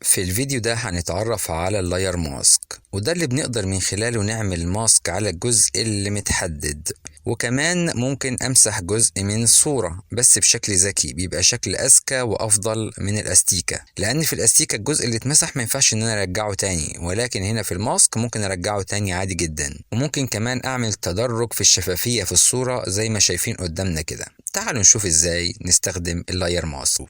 في الفيديو ده هنتعرف على اللاير ماسك، وده اللي بنقدر من خلاله نعمل ماسك على الجزء اللي متحدد. وكمان ممكن امسح جزء من الصورة بس بشكل ذكي، بيبقى شكل اذكى وافضل من الاستيكة، لان في الاستيكة الجزء اللي اتمسح ما ينفعش ان انا ارجعه تاني، ولكن هنا في الماسك ممكن ارجعه تاني عادي جدا. وممكن كمان اعمل تدرج في الشفافية في الصورة زي ما شايفين قدامنا كده. تعالوا نشوف ازاي نستخدم اللاير ماسك.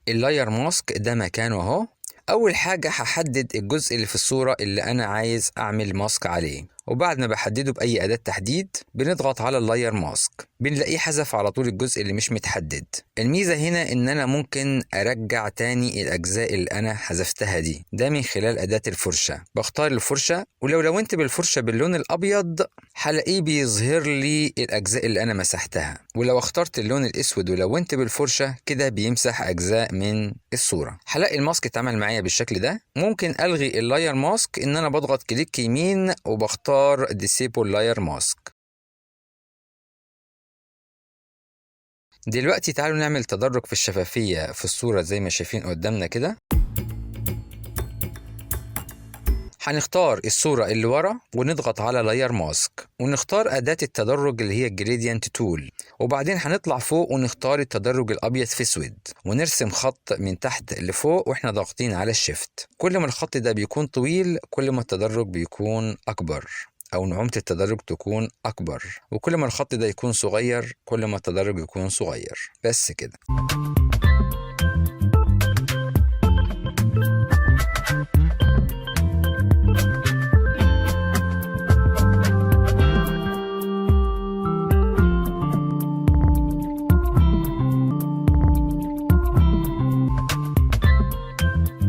اللاير ماسك ده مكانه اهو. اول حاجة هحدد الجزء اللي في الصورة اللي انا عايز اعمل ماسك عليه، وبعد ما بحدده باي اداة تحديد بنضغط على اللاير ماسك، بنلاقيه حذف على طول الجزء اللي مش متحدد. الميزة هنا ان انا ممكن ارجع تاني الاجزاء اللي انا حذفتها دي، ده من خلال اداة الفرشة. بختار الفرشة، ولو لونت بالفرشة باللون الابيض هلاقيه بيظهر لي الاجزاء اللي انا مسحتها، ولو اخترت اللون الاسود ولونت بالفرشة كده بيمسح اجزاء من الصورة. هلاقي الماسك اتعمل معايا بالشكل ده. ممكن الغي اللاير ماسك ان انا بضغط كليك يمين وبختار Disable Layer Mask. دلوقتي تعالوا نعمل تدرج في الشفافية في الصورة زي ما شايفين قدامنا كده. هنختار الصورة اللي ورا ونضغط على لاير ماسك، ونختار أداة التدرج اللي هي الجريدينت تول، وبعدين هنطلع فوق ونختار التدرج الأبيض في أسود، ونرسم خط من تحت لفوق واحنا ضاغطين على الشيفت. كل ما الخط ده بيكون طويل كل ما التدرج بيكون أكبر، أو نعومة التدرج تكون أكبر، وكل ما الخط ده يكون صغير كل ما التدرج يكون صغير. بس كده.